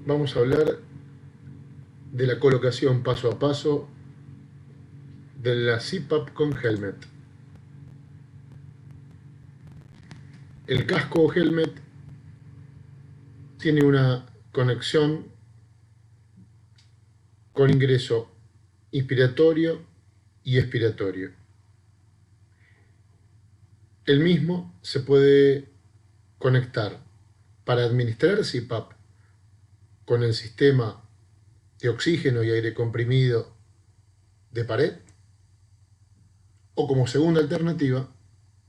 vamos a hablar de la colocación paso a paso de la CPAP con helmet. El casco o helmet tiene una conexión con ingreso inspiratorio y expiratorio. El mismo se puede conectar para administrar CPAP con el sistema de oxígeno y aire comprimido de pared, o como segunda alternativa,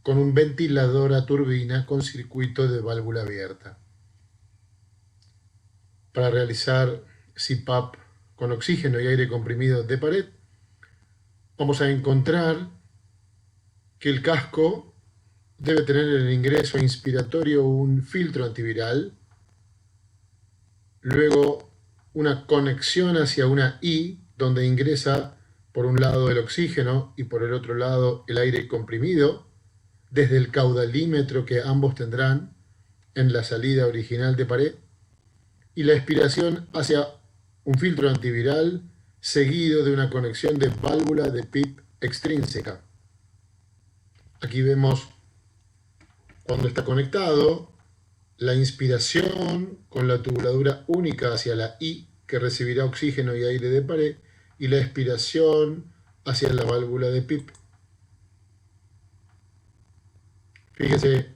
con un ventilador a turbina con circuito de válvula abierta. Para realizar CPAP con oxígeno y aire comprimido de pared, vamos a encontrar que el casco debe tener en el ingreso inspiratorio un filtro antiviral, luego una conexión hacia una I, donde ingresa por un lado el oxígeno y por el otro lado el aire comprimido, desde el caudalímetro que ambos tendrán en la salida original de pared, y la expiración hacia un filtro antiviral seguido de una conexión de válvula de PIP extrínseca. Aquí vemos cuando está conectado la inspiración con la tubuladura única hacia la I, que recibirá oxígeno y aire de pared, y la expiración hacia la válvula de PIP. Fíjese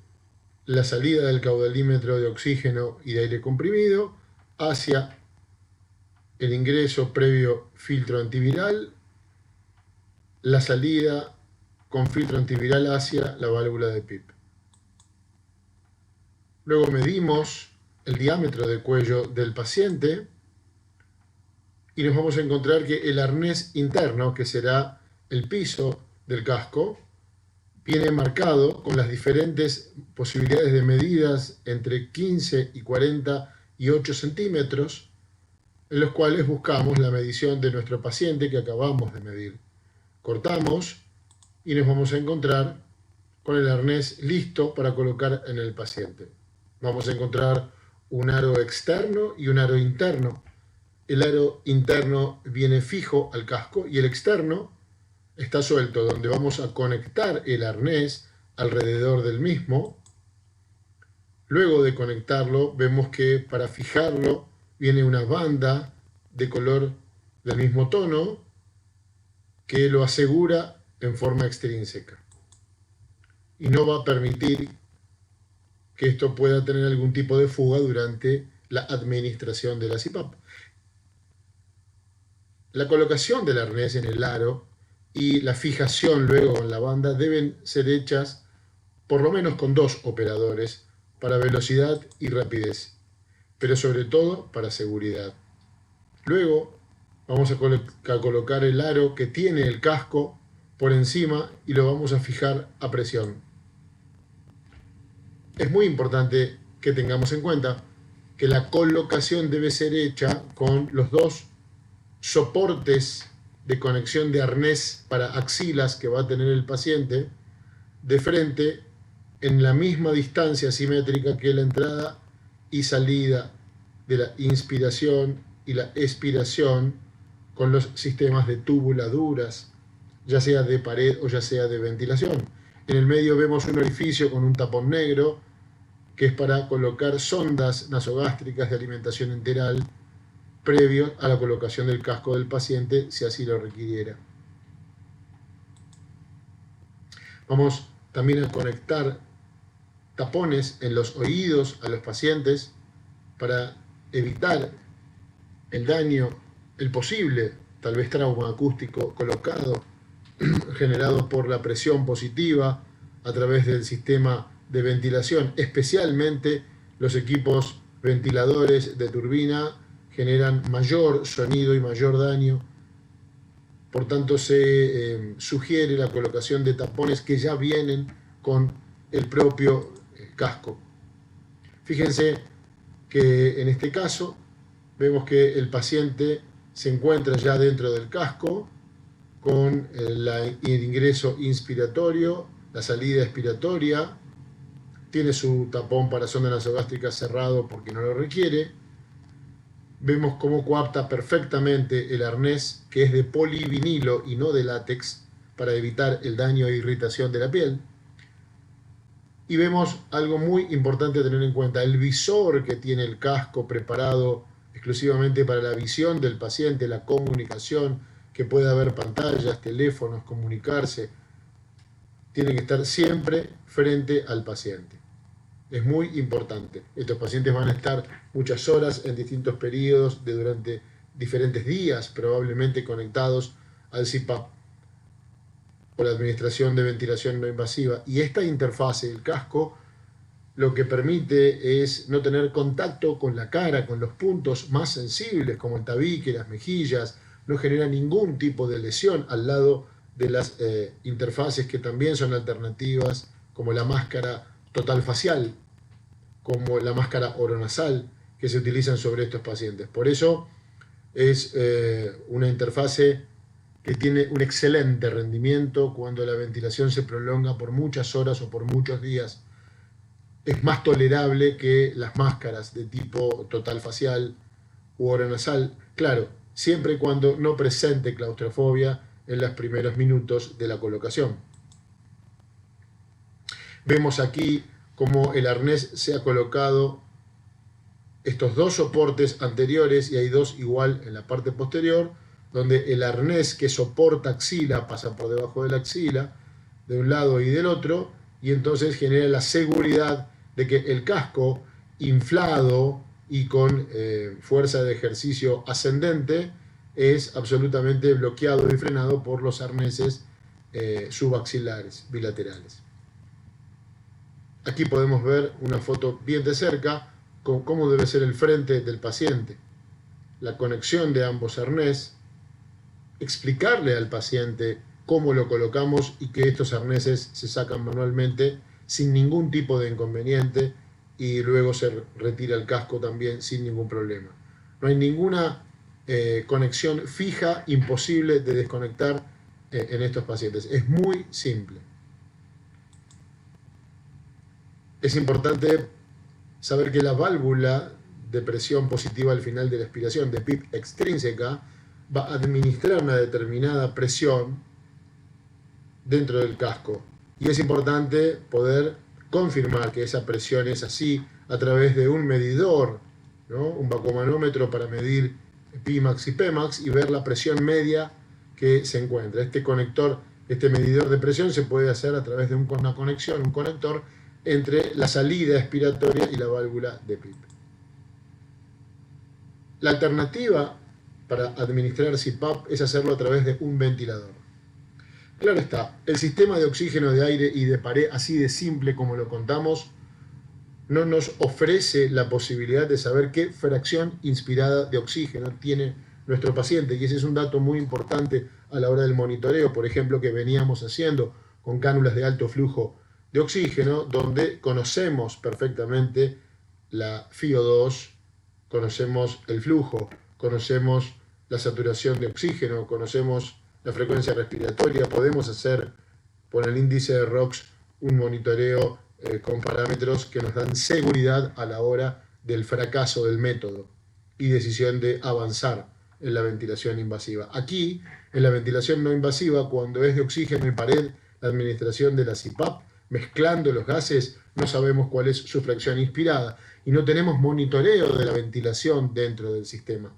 la salida del caudalímetro de oxígeno y de aire comprimido hacia el ingreso previo filtro antiviral, la salida con filtro antiviral hacia la válvula de PIP. Luego medimos el diámetro del cuello del paciente y nos vamos a encontrar que el arnés interno, que será el piso del casco, viene marcado con las diferentes posibilidades de medidas entre 15 y 48 centímetros, en los cuales buscamos la medición de nuestro paciente que acabamos de medir. Cortamos y nos vamos a encontrar con el arnés listo para colocar en el paciente. Vamos a encontrar un aro externo y un aro interno. El aro interno viene fijo al casco y el externo está suelto, donde vamos a conectar el arnés alrededor del mismo. Luego de conectarlo, vemos que para fijarlo viene una banda de color del mismo tono que lo asegura en forma extrínseca y no va a permitir que esto pueda tener algún tipo de fuga durante la administración de la CPAP. La colocación del arnés en el aro y la fijación luego con la banda deben ser hechas por lo menos con 2 operadores para velocidad y rapidez, pero sobre todo para seguridad. Luego vamos a colocar el aro que tiene el casco por encima y lo vamos a fijar a presión. Es muy importante que tengamos en cuenta que la colocación debe ser hecha con los 2 soportes de conexión de arnés para axilas que va a tener el paciente de frente en la misma distancia simétrica que la entrada y salida de la inspiración y la expiración con los sistemas de tubuladuras, ya sea de pared o ya sea de ventilación. En el medio vemos un orificio con un tapón negro que es para colocar sondas nasogástricas de alimentación enteral previo a la colocación del casco del paciente, si así lo requiriera. Vamos también a conectar tapones en los oídos a los pacientes para evitar el daño, el posible, tal vez trauma acústico colocado, generado por la presión positiva a través del sistema de ventilación. Especialmente los equipos ventiladores de turbina generan mayor sonido y mayor daño. Por tanto, se sugiere la colocación de tapones que ya vienen con el propio casco. Fíjense que en este caso vemos que el paciente se encuentra ya dentro del casco con el ingreso inspiratorio, la salida expiratoria, tiene su tapón para sonda nasogástrica cerrado porque no lo requiere. Vemos cómo coapta perfectamente el arnés, que es de polivinilo y no de látex, para evitar el daño e irritación de la piel. Y vemos algo muy importante a tener en cuenta, el visor que tiene el casco preparado exclusivamente para la visión del paciente, la comunicación, que pueda ver pantallas, teléfonos, comunicarse, tiene que estar siempre frente al paciente. Es muy importante. Estos pacientes van a estar muchas horas en distintos periodos durante diferentes días, probablemente conectados al CPAP o la administración de ventilación no invasiva. Y esta interfase del casco lo que permite es no tener contacto con la cara, con los puntos más sensibles como el tabique, las mejillas, no genera ningún tipo de lesión al lado de las interfaces que también son alternativas, como la máscara total facial, como la máscara oronasal, que se utilizan sobre estos pacientes. Por eso es una interfase que tiene un excelente rendimiento cuando la ventilación se prolonga por muchas horas o por muchos días. Es más tolerable que las máscaras de tipo total facial u oronasal, claro, siempre y cuando no presente claustrofobia en los primeros minutos de la colocación. Vemos aquí cómo el arnés se ha colocado estos dos soportes anteriores y hay dos igual en la parte posterior, donde el arnés que soporta axila pasa por debajo de la axila, de un lado y del otro, y entonces genera la seguridad de que el casco inflado y con fuerza de ejercicio ascendente es absolutamente bloqueado y frenado por los arneses subaxilares bilaterales. Aquí podemos ver una foto bien de cerca con cómo debe ser el frente del paciente, la conexión de ambos arnés, explicarle al paciente cómo lo colocamos y que estos arneses se sacan manualmente sin ningún tipo de inconveniente y luego se retira el casco también sin ningún problema. No hay ninguna conexión fija imposible de desconectar en estos pacientes. Es muy simple. Es importante saber que la válvula de presión positiva al final de la expiración de PIP extrínseca va a administrar una determinada presión dentro del casco. Y es importante poder confirmar que esa presión es así a través de un medidor, ¿no? Un vacuomanómetro para medir Pimax y Pmax y ver la presión media que se encuentra. Este conector, este medidor de presión se puede hacer a través de una conexión, un conector entre la salida expiratoria y la válvula de PIP. La alternativa para administrar CPAP es hacerlo a través de un ventilador. Claro está, el sistema de oxígeno de aire y de pared, así de simple como lo contamos, no nos ofrece la posibilidad de saber qué fracción inspirada de oxígeno tiene nuestro paciente, y ese es un dato muy importante a la hora del monitoreo, por ejemplo, que veníamos haciendo con cánulas de alto flujo de oxígeno, donde conocemos perfectamente la FiO2, conocemos el flujo, conocemos la saturación de oxígeno, conocemos la frecuencia respiratoria, podemos hacer por el índice de ROX un monitoreo con parámetros que nos dan seguridad a la hora del fracaso del método y decisión de avanzar en la ventilación invasiva. Aquí, en la ventilación no invasiva, cuando es de oxígeno y pared, la administración de la CPAP, mezclando los gases, no sabemos cuál es su fracción inspirada y no tenemos monitoreo de la ventilación dentro del sistema.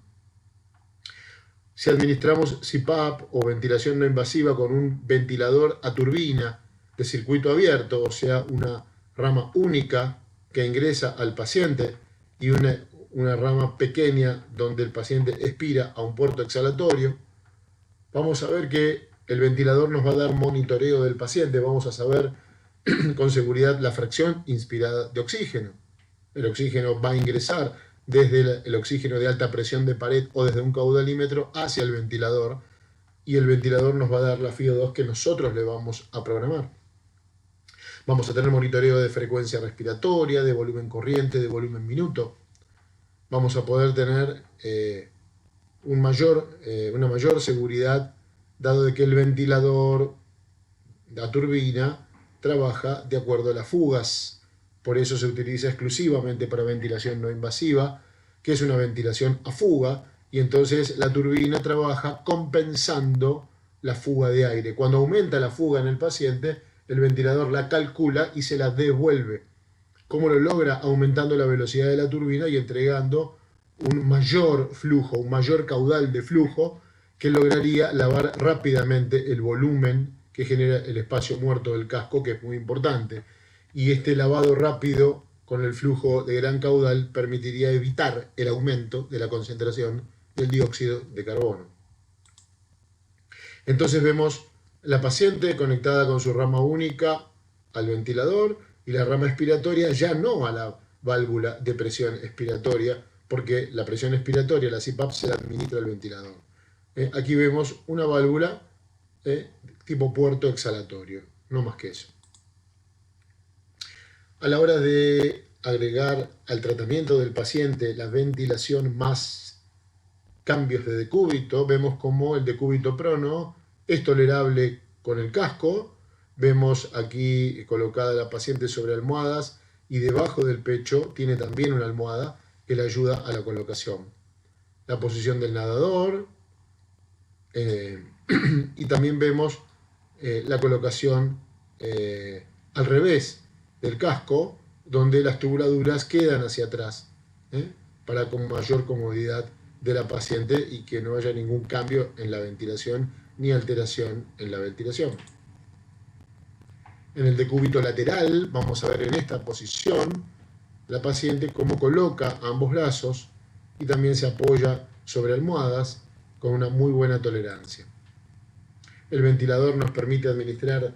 Si administramos CPAP o ventilación no invasiva con un ventilador a turbina de circuito abierto, o sea, una rama única que ingresa al paciente y una rama pequeña donde el paciente expira a un puerto exhalatorio, vamos a ver que el ventilador nos va a dar monitoreo del paciente, vamos a saber con seguridad la fracción inspirada de oxígeno. El oxígeno va a ingresar desde el oxígeno de alta presión de pared o desde un caudalímetro hacia el ventilador y el ventilador nos va a dar la FiO2 que nosotros le vamos a programar. Vamos a tener monitoreo de frecuencia respiratoria, de volumen corriente, de volumen minuto. Vamos a poder tener una mayor seguridad dado de que el ventilador, la turbina, trabaja de acuerdo a las fugas. Por eso se utiliza exclusivamente para ventilación no invasiva, que es una ventilación a fuga, y entonces la turbina trabaja compensando la fuga de aire. Cuando aumenta la fuga en el paciente, el ventilador la calcula y se la devuelve. ¿Cómo lo logra? Aumentando la velocidad de la turbina y entregando un mayor flujo, un mayor caudal de flujo que lograría lavar rápidamente el volumen que genera el espacio muerto del casco, que es muy importante. Y este lavado rápido con el flujo de gran caudal permitiría evitar el aumento de la concentración del dióxido de carbono. Entonces vemos la paciente conectada con su rama única al ventilador y la rama expiratoria ya no a la válvula de presión expiratoria, porque la presión expiratoria, la CPAP, se la administra el ventilador. Aquí vemos una válvula tipo puerto exhalatorio, no más que eso. A la hora de agregar al tratamiento del paciente la ventilación más cambios de decúbito, vemos como el decúbito prono es tolerable con el casco. Vemos aquí colocada la paciente sobre almohadas y debajo del pecho tiene también una almohada que le ayuda a la colocación. La posición del nadador y también vemos la colocación al revés del casco, donde las tubuladuras quedan hacia atrás para con mayor comodidad de la paciente y que no haya ningún cambio en la ventilación ni alteración en la ventilación. En el decúbito lateral vamos a ver en esta posición la paciente cómo coloca ambos brazos y también se apoya sobre almohadas con una muy buena tolerancia. El ventilador nos permite administrar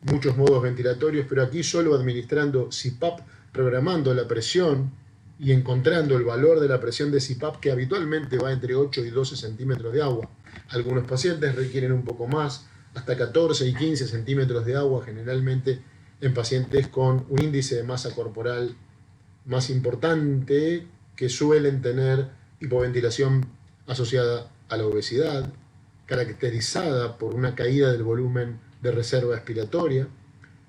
muchos modos ventilatorios, pero aquí solo administrando CPAP, programando la presión y encontrando el valor de la presión de CPAP, que habitualmente va entre 8 y 12 centímetros de agua. Algunos pacientes requieren un poco más, hasta 14 y 15 centímetros de agua, generalmente en pacientes con un índice de masa corporal más importante, que suelen tener hipoventilación asociada a la obesidad, caracterizada por una caída del volumen de reserva expiratoria,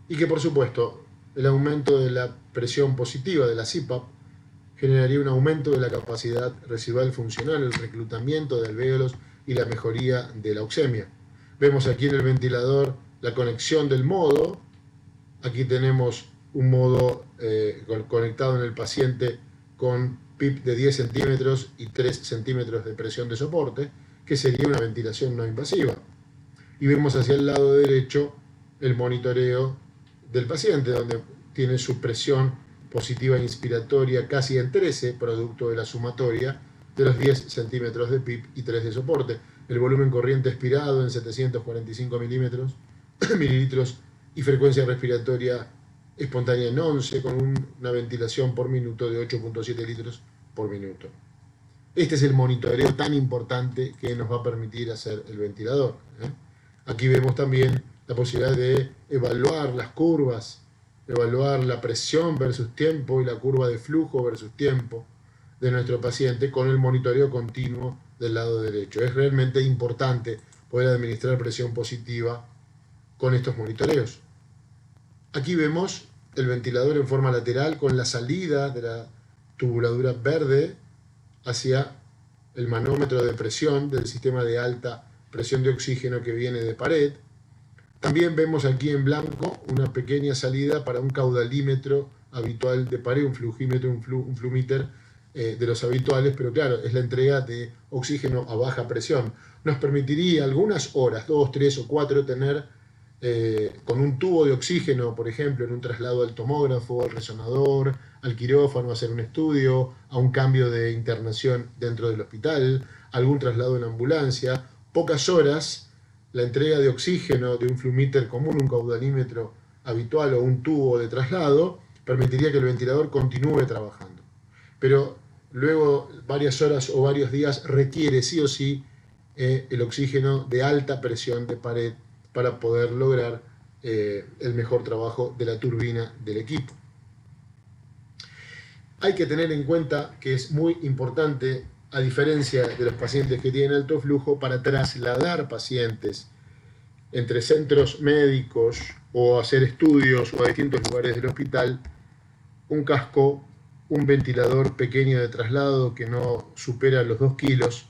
y que por supuesto el aumento de la presión positiva de la CPAP generaría un aumento de la capacidad residual funcional, el reclutamiento de alvéolos y la mejoría de la oxemia. Vemos aquí en el ventilador la conexión del modo. Aquí tenemos un modo conectado en el paciente con PIP de 10 centímetros y 3 centímetros de presión de soporte, que sería una ventilación no invasiva. Y vemos hacia el lado derecho el monitoreo del paciente, donde tiene su presión positiva inspiratoria casi en 13, producto de la sumatoria de los 10 centímetros de PIP y 3 de soporte. El volumen corriente expirado en 745 mililitros y frecuencia respiratoria espontánea en 11, con una ventilación por minuto de 8.7 litros por minuto. Este es el monitoreo tan importante que nos va a permitir hacer el ventilador. Aquí vemos también la posibilidad de evaluar las curvas, evaluar la presión versus tiempo y la curva de flujo versus tiempo de nuestro paciente con el monitoreo continuo del lado derecho. Es realmente importante poder administrar presión positiva con estos monitoreos. Aquí vemos el ventilador en forma lateral con la salida de la tubuladura verde hacia el manómetro de presión del sistema de alta presión de oxígeno que viene de pared. También vemos aquí en blanco una pequeña salida para un caudalímetro habitual de pared, un flujímetro, un flumíter de los habituales, pero claro, es la entrega de oxígeno a baja presión. Nos permitiría algunas horas, 2, 3 o 4, tener con un tubo de oxígeno, por ejemplo, en un traslado al tomógrafo, al resonador, al quirófano, hacer un estudio, a un cambio de internación dentro del hospital, algún traslado en ambulancia, pocas horas. La entrega de oxígeno de un flumíter común, un caudalímetro habitual o un tubo de traslado, permitiría que el ventilador continúe trabajando. Pero luego, varias horas o varios días, requiere sí o sí el oxígeno de alta presión de pared para poder lograr el mejor trabajo de la turbina del equipo. Hay que tener en cuenta que es muy importante, a diferencia de los pacientes que tienen alto flujo, para trasladar pacientes entre centros médicos o hacer estudios o a distintos lugares del hospital, un casco un ventilador pequeño de traslado que no supera los 2 kilos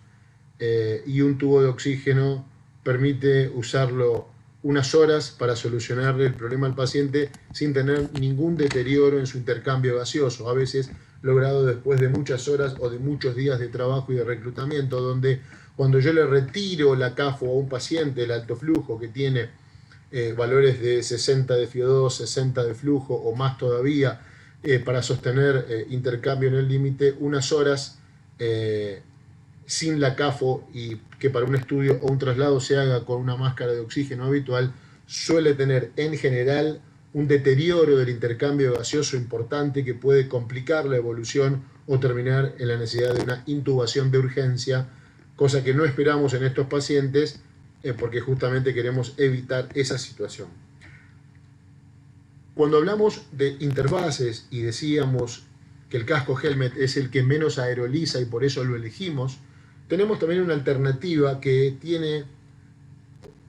y un tubo de oxígeno permite usarlo unas horas para solucionarle el problema al paciente sin tener ningún deterioro en su intercambio gaseoso, a veces logrado después de muchas horas o de muchos días de trabajo y de reclutamiento, donde cuando yo le retiro la CAFO a un paciente, el alto flujo que tiene valores de 60 de FIO2, 60 de flujo o más todavía, para sostener intercambio en el límite, unas horas sin la CAFO y que para un estudio o un traslado se haga con una máscara de oxígeno habitual, suele tener en general un deterioro del intercambio gaseoso importante que puede complicar la evolución o terminar en la necesidad de una intubación de urgencia, cosa que no esperamos en estos pacientes porque justamente queremos evitar esa situación. Cuando hablamos de interbases y decíamos que el casco helmet es el que menos aeroliza y por eso lo elegimos, tenemos también una alternativa que tiene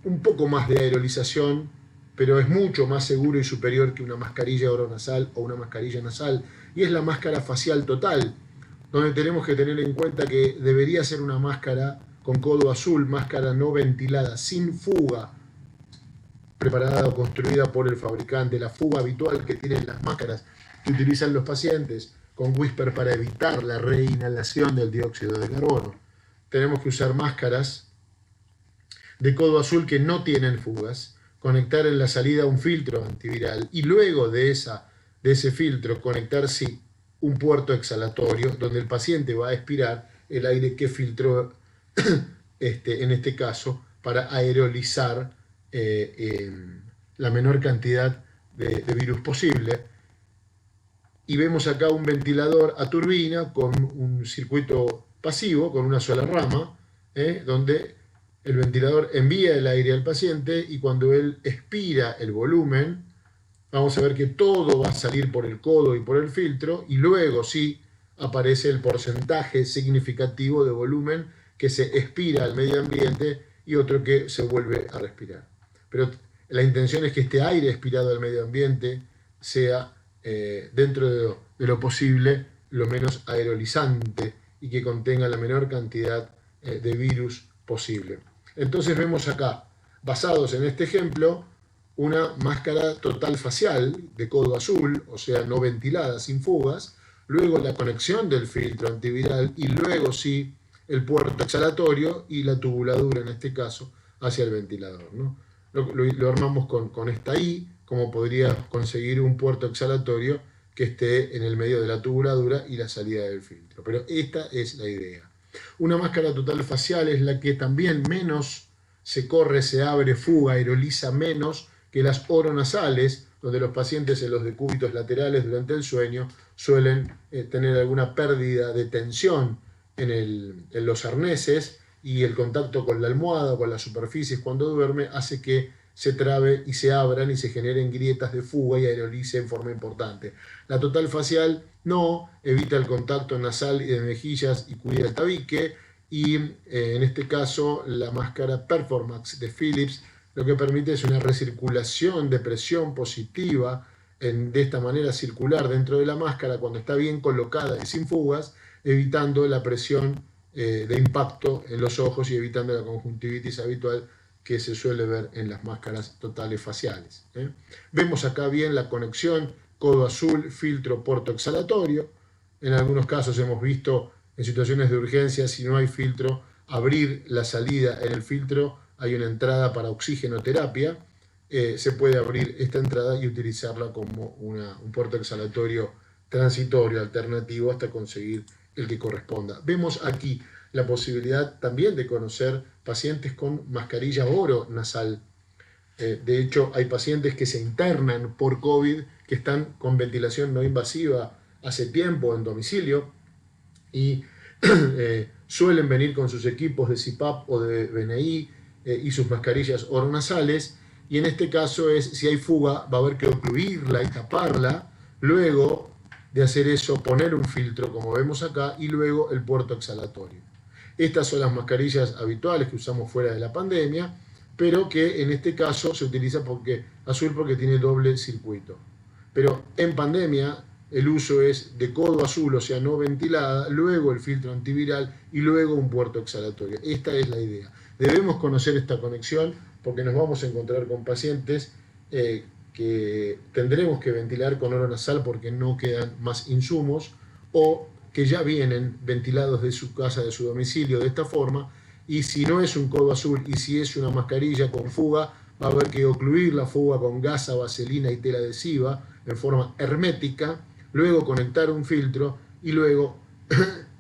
un poco más de aerolización, pero es mucho más seguro y superior que una mascarilla oronasal o una mascarilla nasal, y es la máscara facial total, donde tenemos que tener en cuenta que debería ser una máscara con codo azul, máscara no ventilada, sin fuga, preparada o construida por el fabricante, la fuga habitual que tienen las máscaras que utilizan los pacientes con whisper para evitar la reinhalación del dióxido de carbono. Tenemos que usar máscaras de codo azul que no tienen fugas, conectar en la salida un filtro antiviral y luego de ese filtro conectar sí un puerto exhalatorio donde el paciente va a expirar el aire que filtró en este caso para aerolizar la menor cantidad de virus posible. Y vemos acá un ventilador a turbina con un circuito pasivo, con una sola rama, donde el ventilador envía el aire al paciente y cuando él expira el volumen, vamos a ver que todo va a salir por el codo y por el filtro y luego sí aparece el porcentaje significativo de volumen que se expira al medio ambiente y otro que se vuelve a respirar. Pero la intención es que este aire expirado al medio ambiente sea dentro de lo posible lo menos aerolizante y que contenga la menor cantidad de virus posible. Entonces vemos acá, basados en este ejemplo, una máscara total facial de codo azul, o sea, no ventilada, sin fugas, luego la conexión del filtro antiviral y luego sí el puerto exhalatorio y la tubuladura, en este caso, hacia el ventilador, ¿no? Lo armamos con esta I, como podría conseguir un puerto exhalatorio que esté en el medio de la tubuladura y la salida del filtro. Pero esta es la idea. Una máscara total facial es la que también menos se corre, se abre, fuga, aeroliza menos que las oronasales, donde los pacientes en los decúbitos laterales durante el sueño suelen tener alguna pérdida de tensión en los arneses y el contacto con la almohada o con las superficies cuando duerme hace que se trabe y se abran y se generen grietas de fuga y aerolice en forma importante. La total facial no, evita el contacto nasal y de mejillas y cuida el tabique y en este caso la máscara Performax de Philips lo que permite es una recirculación de presión positiva de esta manera circular dentro de la máscara cuando está bien colocada y sin fugas, evitando la presión de impacto en los ojos y evitando la conjuntivitis habitual que se suele ver en las máscaras totales faciales. Vemos acá bien la conexión codo azul, filtro, puerto exhalatorio. En algunos casos hemos visto en situaciones de urgencia, si no hay filtro, abrir la salida en el filtro, hay una entrada para oxigenoterapia, se puede abrir esta entrada y utilizarla como un puerto exhalatorio transitorio, alternativo, hasta conseguir el que corresponda. Vemos aquí la posibilidad también de conocer pacientes con mascarilla oro nasal. De hecho, hay pacientes que se internan por COVID, que están con ventilación no invasiva hace tiempo en domicilio y suelen venir con sus equipos de CPAP o de BNI y sus mascarillas oronasales, y en este caso si hay fuga va a haber que ocluirla y taparla, luego de hacer eso poner un filtro como vemos acá y luego el puerto exhalatorio. Estas son las mascarillas habituales que usamos fuera de la pandemia, pero que en este caso se utiliza azul porque tiene doble circuito. Pero en pandemia el uso es de codo azul, o sea, no ventilada, luego el filtro antiviral y luego un puerto exhalatorio. Esta es la idea. Debemos conocer esta conexión porque nos vamos a encontrar con pacientes que tendremos que ventilar con oro nasal porque no quedan más insumos, o que ya vienen ventilados de su casa, de su domicilio, de esta forma, y si no es un codo azul y si es una mascarilla con fuga, va a haber que ocluir la fuga con gasa, vaselina y tela adhesiva en forma hermética, luego conectar un filtro y luego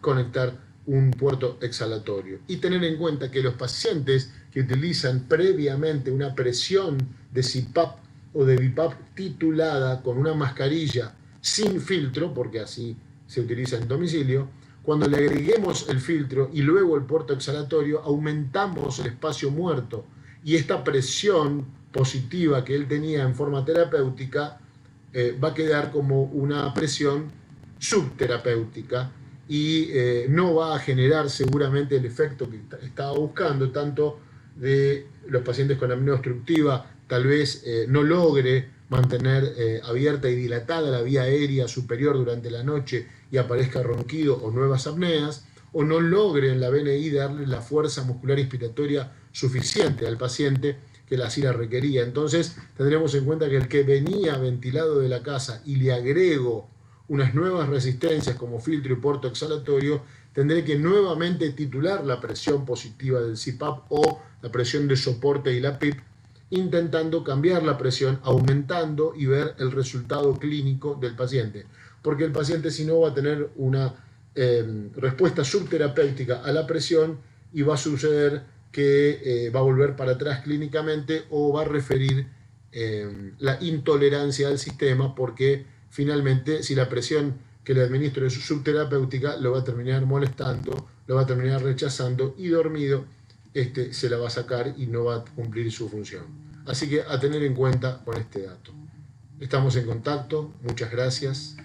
conectar un puerto exhalatorio. Y tener en cuenta que los pacientes que utilizan previamente una presión de CPAP o de BiPAP titulada con una mascarilla sin filtro, porque así se utiliza en domicilio, cuando le agreguemos el filtro y luego el puerto exhalatorio, aumentamos el espacio muerto y esta presión positiva que él tenía en forma terapéutica va a quedar como una presión subterapéutica y no va a generar seguramente el efecto que estaba buscando, tanto de los pacientes con apnea obstructiva, tal vez no logre mantener abierta y dilatada la vía aérea superior durante la noche y aparezca ronquido o nuevas apneas, o no logre en la BNI darle la fuerza muscular inspiratoria suficiente al paciente que la SIRA requería. Entonces tendremos en cuenta que el que venía ventilado de la casa y le agrego unas nuevas resistencias como filtro y puerto exhalatorio, tendré que nuevamente titular la presión positiva del CPAP o la presión de soporte y la PIP, intentando cambiar la presión, aumentando y ver el resultado clínico del paciente. Porque el paciente si no va a tener una respuesta subterapéutica a la presión y va a suceder que va a volver para atrás clínicamente o va a referir la intolerancia al sistema, porque finalmente si la presión que le administro es subterapéutica lo va a terminar molestando, lo va a terminar rechazando y dormido se la va a sacar y no va a cumplir su función. Así que a tener en cuenta con este dato. Estamos en contacto, muchas gracias.